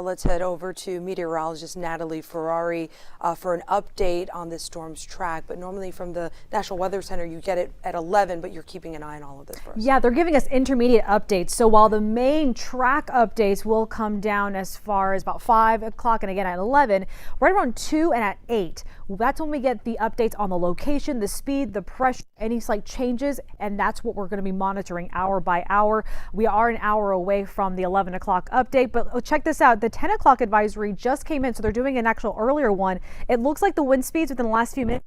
Let's head over to meteorologist Natalie Ferrari for an update on this storm's track. But normally from the National Weather Center, you get it at 11, but you're keeping an eye on all of this for us. Yeah, they're giving us intermediate updates. So while the main track updates will come down as far as about 5 o'clock and again at 11, right around 2 and at 8, that's when we get the updates on the location, the speed, the pressure, any slight changes, and that's what we're going to be monitoring hour by hour. We are an hour away from the 11 o'clock update, but check this out. The 10 o'clock advisory just came in, so they're doing an actual earlier one. It looks like the wind speeds within the last few minutes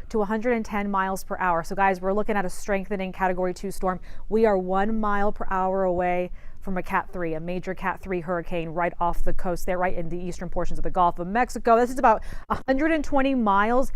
to 110 miles per hour. So guys, we're looking at a strengthening Category 2 storm. We are 1 mile per hour away from a Cat 3, a major Cat 3 hurricane right off the coast there, right in the eastern portions of the Gulf of Mexico. This is about 120 miles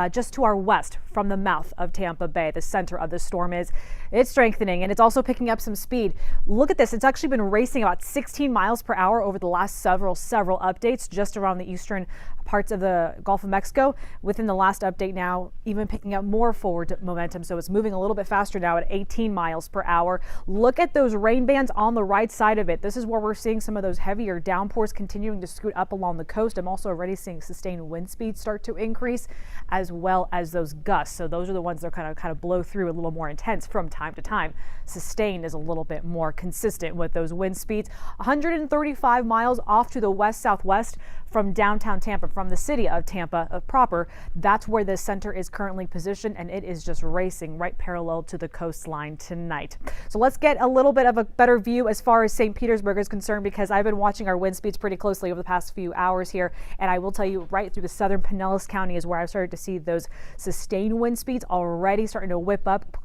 just to our west from the mouth of Tampa Bay. The center of the storm is. It's strengthening and it's also picking up some speed. Look at this. It's actually been racing about 16 miles per hour over the last several updates just around the eastern parts of the Gulf of Mexico. Within the last update now, even picking up more forward momentum. So it's moving a little bit faster now at 18 miles per hour. Look at those rain bands on the right side of it. This is where we're seeing some of those heavier downpours continuing to scoot up along the coast. I'm also already seeing sustained wind speeds start to increase, as well as those gusts. So those are the ones that kind of blow through a little more intense from time to time. Sustained is a little bit more consistent with those wind speeds. 135 miles off to the west-southwest from downtown Tampa, from the city of Tampa proper. That's where the center is currently positioned, and it is just racing right parallel to the coastline tonight. So let's get a little bit of a better view as far as St. Petersburg is concerned, because I've been watching our wind speeds pretty closely over the past few hours here, and I will tell you right through the southern Pinellas County is where I've started to see those sustained wind speeds already starting to whip up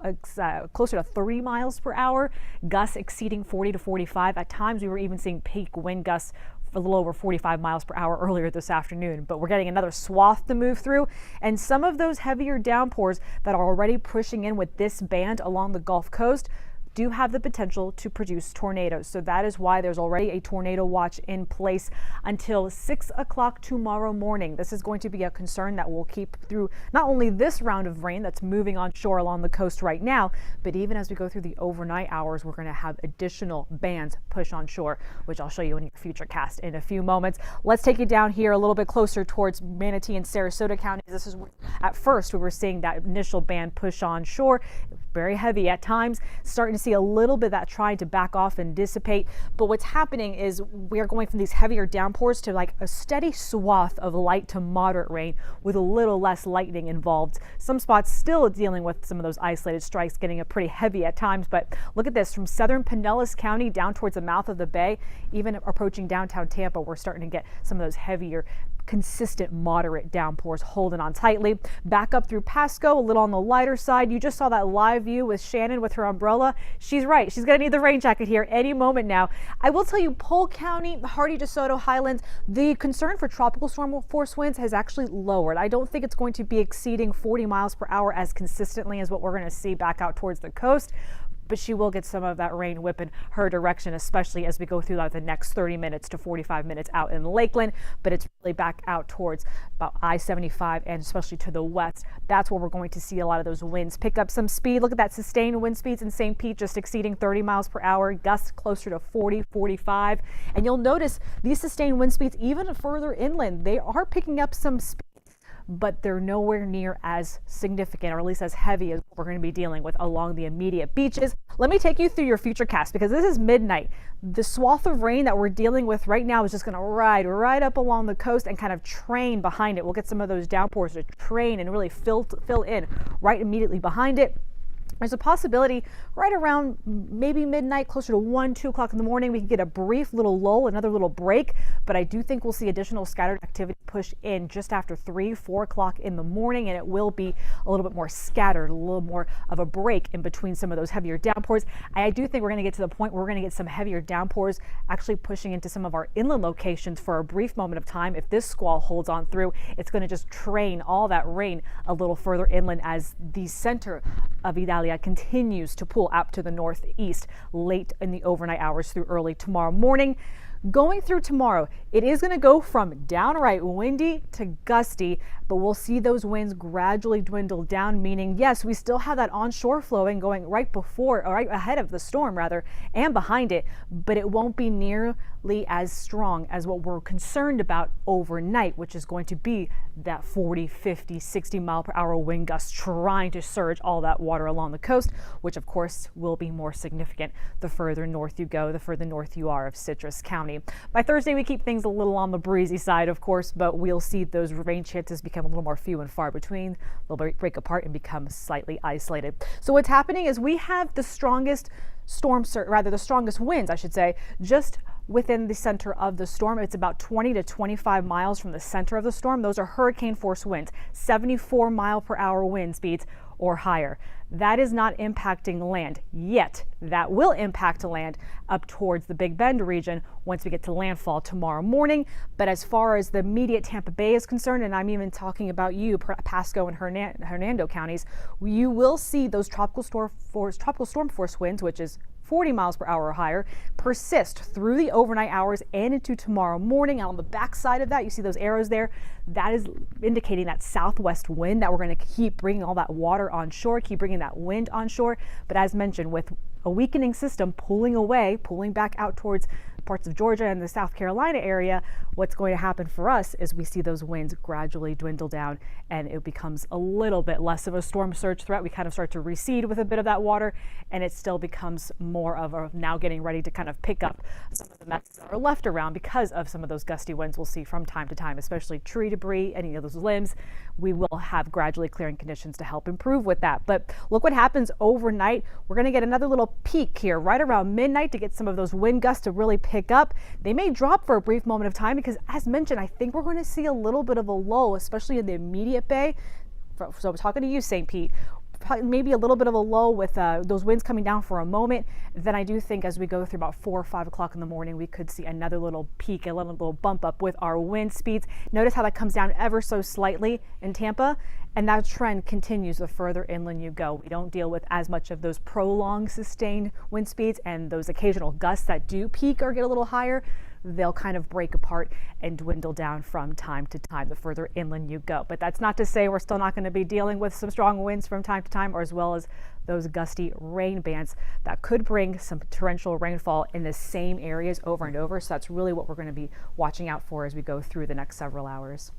closer to 30 miles per hour, gusts exceeding 40 to 45. At times we were even seeing peak wind gusts a little over 45 miles per hour earlier this afternoon, but we're getting another swath to move through, and some of those heavier downpours that are already pushing in with this band along the Gulf Coast do have the potential to produce tornadoes. So that is why there's already a tornado watch in place until 6 o'clock tomorrow morning. This is going to be a concern that will keep through not only this round of rain that's moving on shore along the coast right now, but even as we go through the overnight hours, we're going to have additional bands push on shore, which I'll show you in your future cast in a few moments. Let's take you down here a little bit closer towards Manatee and Sarasota counties. This is at first we were seeing that initial band push on shore, very heavy at times, starting to see a little bit of that trying to back off and dissipate. But what's happening is we are going from these heavier downpours to like a steady swath of light to moderate rain with a little less lightning involved. Some spots still dealing with some of those isolated strikes, getting a pretty heavy at times. But look at this, from southern Pinellas County down towards the mouth of the bay, even approaching downtown Tampa, we're starting to get some of those heavier, consistent moderate downpours holding on tightly. Back up through Pasco, a little on the lighter side. You just saw that live view with Shannon with her umbrella. She's right. She's going to need the rain jacket here any moment now. I will tell you, Polk County, Hardy, DeSoto, Highlands, the concern for tropical storm force winds has actually lowered. I don't think it's going to be exceeding 40 miles per hour as consistently as what we're going to see back out towards the coast. But she will get some of that rain whipping her direction, especially as we go through the next 30 minutes to 45 minutes out in Lakeland. But it's really back out towards about I-75 and especially to the west. That's where we're going to see a lot of those winds pick up some speed. Look at that sustained wind speeds in St. Pete just exceeding 30 miles per hour, gusts closer to 40, 45. And you'll notice these sustained wind speeds even further inland, they are picking up some speed, but they're nowhere near as significant, or at least as heavy as what we're going to be dealing with along the immediate beaches. Let me take you through your future cast, because this is midnight. The swath of rain that we're dealing with right now is just going to ride right up along the coast and kind of train behind it. We'll get some of those downpours to train and really fill in right immediately behind it. There's a possibility right around maybe midnight, closer to 1, 2 o'clock in the morning, we can get a brief little lull, another little break, but I do think we'll see additional scattered activity push in just after 3, 4 o'clock in the morning, and it will be a little bit more scattered, a little more of a break in between some of those heavier downpours. I do think we're going to get to the point where we're going to get some heavier downpours actually pushing into some of our inland locations for a brief moment of time. If this squall holds on through, it's going to just train all that rain a little further inland as the center of Idalia continues to pull out to the northeast late in the overnight hours through early tomorrow morning. Going through tomorrow, It is going to go from downright windy to gusty, but we'll see those winds gradually dwindle down, meaning yes, we still have that onshore flowing going right before, or right ahead of the storm rather, and behind it, but it won't be nearly as strong as what we're concerned about overnight, which is going to be that 40, 50, 60 mile per hour wind gusts trying to surge all that water along the coast, which of course will be more significant the further north you go, the further north you are of Citrus County. By Thursday, we keep things a little on the breezy side, of course, but we'll see those rain chances become a little more few and far between. They'll break apart and become slightly isolated. So what's happening is we have the strongest the strongest winds, I should say, just within the center of the storm. It's about 20 to 25 miles from the center of the storm. Those are hurricane force winds, 74 mile per hour wind speeds or higher. That is not impacting land yet. That will impact land up towards the Big Bend region once we get to landfall tomorrow morning. But as far as the immediate Tampa Bay is concerned, and I'm even talking about Pasco and Hernando counties, you will see those tropical storm force winds, which is 40 miles per hour or higher, persist through the overnight hours and into tomorrow morning. And on the back side of that, you see those arrows there. That is indicating that southwest wind that we're going to keep bringing all that water onshore, keep bringing that wind onshore. But as mentioned, with a weakening system pulling back out towards parts of Georgia and the South Carolina area, what's going to happen for us is we see those winds gradually dwindle down and it becomes a little bit less of a storm surge threat. We kind of start to recede with a bit of that water, and it still becomes more of a now getting ready to kind of pick up some of the messes that are left around because of some of those gusty winds we'll see from time to time, especially tree debris, any of those limbs. We will have gradually clearing conditions to help improve with that. But look what happens overnight. We're going to get another little peak here right around midnight to get some of those wind gusts to really pick up. They may drop for a brief moment of time because, as mentioned, I think we're going to see a little bit of a lull, especially in the immediate bay. So I'm talking to you, St. Pete. Maybe a little bit of a lull with those winds coming down for a moment. Then I do think as we go through about 4 or 5 o'clock in the morning, we could see another little peak, a little bump up with our wind speeds. Notice how that comes down ever so slightly in Tampa, and that trend continues the further inland you go. We don't deal with as much of those prolonged sustained wind speeds, and those occasional gusts that do peak or get a little higher, they'll kind of break apart and dwindle down from time to time the further inland you go. But that's not to say we're still not going to be dealing with some strong winds from time to time, or as well as those gusty rain bands that could bring some torrential rainfall in the same areas over and over. So that's really what we're going to be watching out for as we go through the next several hours.